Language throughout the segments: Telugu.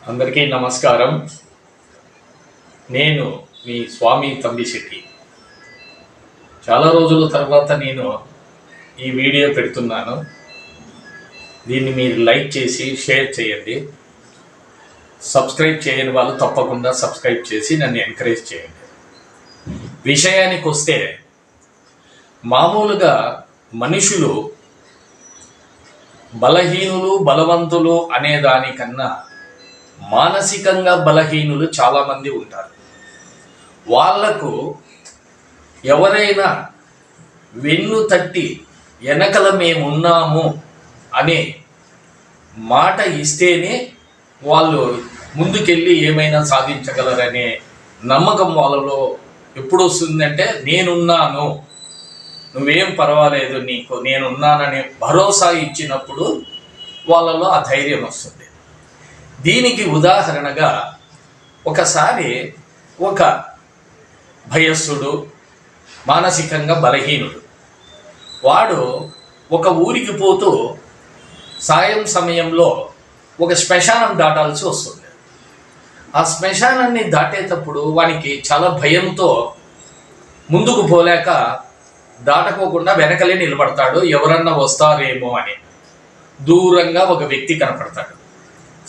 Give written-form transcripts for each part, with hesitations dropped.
అందరికీ నమస్కారం. నేను మీ స్వామి తంబిశెట్టి. చాలా రోజుల తర్వాత నేను ఈ వీడియో పెడుతున్నాను. దీన్ని మీరు లైక్ చేసి షేర్ చేయండి. సబ్స్క్రైబ్ చేయని వాళ్ళు తప్పకుండా సబ్స్క్రైబ్ చేసి నన్ను ఎంకరేజ్ చేయండి. విషయానికి వస్తే, మామూలుగా మనుషులు బలహీనులు బలవంతులు అనే దానికన్నా మానసికంగా బలహీనులు చాలామంది ఉంటారు. వాళ్లకు ఎవరైనా వెన్ను తట్టి వెనకల మేమున్నాము అనే మాట ఇస్తేనే వాళ్ళు ముందుకెళ్ళి ఏమైనా సాధించగలరనే నమ్మకం వాళ్ళలో ఎప్పుడు వస్తుందంటే, నేనున్నాను, నువ్వేం పర్వాలేదు, నీకు నేనున్నాననే భరోసా ఇచ్చినప్పుడు వాళ్ళలో ఆ ధైర్యం వస్తుంది. దీనికి ఉదాహరణగా ఒకసారి ఒక భయస్థుడు, మానసికంగా బలహీనుడు, వాడు ఒక ఊరికి పోతూ సాయం సమయంలో ఒక శ్మశానం దాటాల్సి వస్తుంది. ఆ శ్మశానాన్ని దాటేటప్పుడు వానికి చాలా భయంతో ముందుకు పోలేక దాటకోకుండా వెనకలే నిలబడతాడు. ఎవరన్నా వస్తారేమో అని. దూరంగా ఒక వ్యక్తి కనపడతాడు.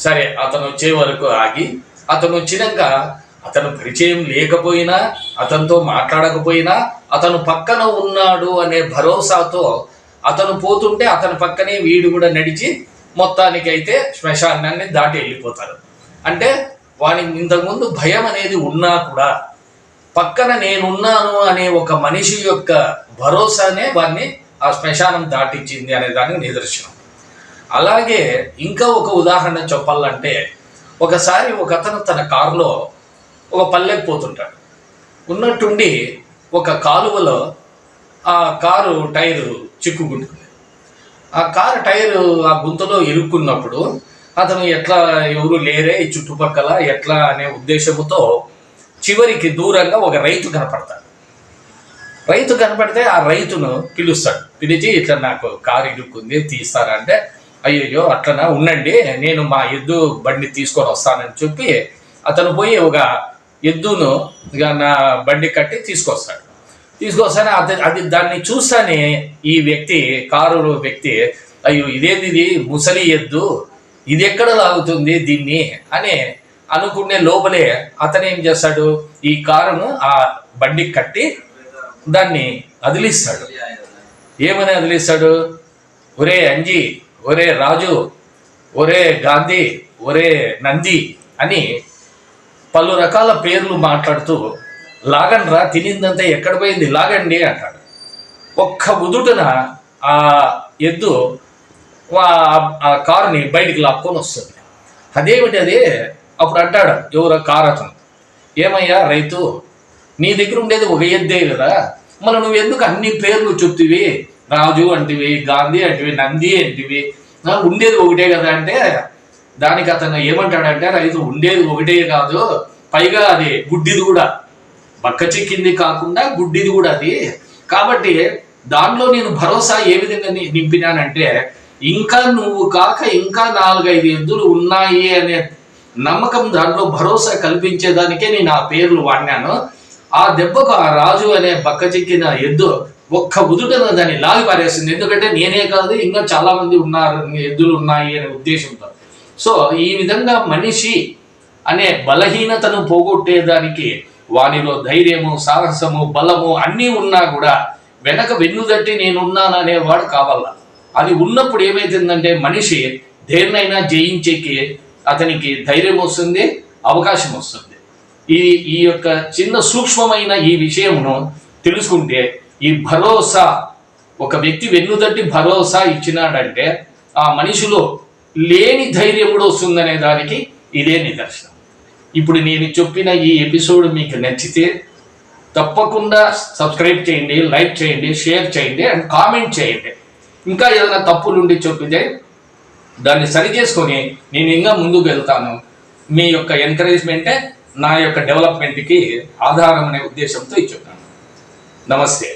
సరే, అతను వచ్చే వరకు ఆగి, అతను వచ్చినాక అతను పరిచయం లేకపోయినా, అతనితో మాట్లాడకపోయినా, అతను పక్కన ఉన్నాడు అనే భరోసాతో అతను పోతుంటే అతని పక్కనే వీడు కూడా నడిచి మొత్తానికైతే శ్మశానాన్ని దాటి వెళ్ళిపోతారు. అంటే వానికి ఇంతకుముందు భయం అనేది ఉన్నా కూడా పక్కన నేనున్నాను అనే ఒక మనిషి యొక్క భరోసానే వాడిని ఆ శ్మశానం దాటించింది అనే దానికి నిదర్శనం. అలాగే ఇంకా ఒక ఉదాహరణ చెప్పాలంటే, ఒకసారి ఒక అతను తన కారులో ఒక పల్లెకి పోతుంటాడు. ఉన్నట్టుండి ఒక కాలువలో ఆ కారు టైరు చిక్కుకుంటుంది. ఆ కారు టైరు ఆ గుంతలో ఇరుక్కున్నప్పుడు అతను ఎట్లా, ఎవరు లేరే ఈ చుట్టుపక్కల, ఎట్లా అనే ఉద్దేశంతో చివరికి దూరంగా ఒక రైతు కనపడతాడు. రైతు కనపడితే ఆ రైతును పిలుస్తాడు. పిలిచి, ఇట్లా నాకు కారు ఇరుక్కుంది, తీస్తారా అంటే, అయ్యయ్యో అట్లనా, ఉండండి, నేను మా ఎద్దు బండి తీసుకొని వస్తానని చెప్పి అతను పోయి ఒక ఎద్దును నా బండి కట్టి తీసుకొస్తాడు. అది దాన్ని చూస్తానే ఈ వ్యక్తి, కారు వ్యక్తి, అయ్యో ఇదేంది, ఇది ముసలి ఎద్దు, ఇది ఎక్కడ లాగుతుంది దీన్ని అని అనుకునే లోపలే అతను ఏం చేస్తాడు, ఈ కారును ఆ బండికి కట్టి దాన్ని అదిలిస్తాడు. ఏమని అదిలిస్తాడు? ఒరే అంజీ, ఒరే రాజు, ఒరే గాంధీ, ఒరే నంది అని పలు రకాల పేర్లు మాట్లాడుతూ, లాగండ్రా, తినిందంతా ఎక్కడ పోయింది, లాగండి అంటాడు. ఒక్క ఉదుటన ఆ ఎద్దు ఆ కారుని బయటికి లాక్కొని వస్తుంది. అదేమిటి అది? అప్పుడు అంటాడు ఎవరో కారు అతను, ఏమయ్యా రైతు, నీ దగ్గర ఉండేది ఒక ఎద్దే కదా, మళ్ళీ నువ్వు ఎందుకు అన్ని పేర్లు చెప్తివి, రాజు అంటివి, గాంధీ అంటివి, నంది అంటివి, ఉండేది ఒకటే కదా అంటే, దానికి అతను ఏమంటాడంటే, రైతు ఉండేది ఒకటే కాదు, పైగా అది గుడ్డిది కూడా, బక్క చిక్కింది కాకుండా గుడ్డిది కూడా అది. కాబట్టి దాంట్లో నేను భరోసా ఏ విధంగా నింపినానంటే, ఇంకా నువ్వు కాక ఇంకా 4-5 ఎద్దులు ఉన్నాయి అనే నమ్మకం, దాంట్లో భరోసా కల్పించేదానికే నేను ఆ పేర్లు వాడినాను. ఆ దెబ్బకు ఆ రాజు అనే బక్క చిక్కిన ఎద్దు ఒక్క ఉదుటన దాన్ని లాగి పారేసింది. ఎందుకంటే నేనే కాదు, ఇంకా చాలా మంది ఉన్నారు, ఎద్దులు ఉన్నాయి అనే ఉద్దేశంతో. సో ఈ విధంగా మనిషి అనే బలహీనతను పోగొట్టేదానికి వానిలో ధైర్యము, సాహసము, బలము అన్నీ ఉన్నా కూడా వెనక వెన్నుదట్టి నేనున్నాను అనేవాడు కావాల. అది ఉన్నప్పుడు ఏమైతుందంటే, మనిషి దేన్నైనా జయించేకి అతనికి ధైర్యం వస్తుంది, అవకాశం వస్తుంది. ఈ యొక్క చిన్న సూక్ష్మమైన ఈ విషయమును తెలుసుకుంటే, ఈ భరోసా, ఒక వ్యక్తి వెన్నుదట్టి భరోసా ఇచ్చినాడంటే ఆ మనిషిలో లేని ధైర్యం కూడా వస్తుందనే దానికి ఇదే నిదర్శనం. ఇప్పుడు నేను చెప్పిన ఈ ఎపిసోడ్ మీకు నచ్చితే తప్పకుండా సబ్స్క్రైబ్ చేయండి, లైక్ చేయండి, షేర్ చేయండి అండ్ కామెంట్ చేయండి. ఇంకా ఏదైనా తప్పులుండి చెప్పితే దాన్ని సరి చేసుకొని నేను ఇంకా ముందుకు వెళ్తాను. మీ యొక్క ఎంకరేజ్మెంటే నా యొక్క డెవలప్మెంట్కి ఆధారం అనే ఉద్దేశంతో ఇచ్చున్నాను. నమస్తే.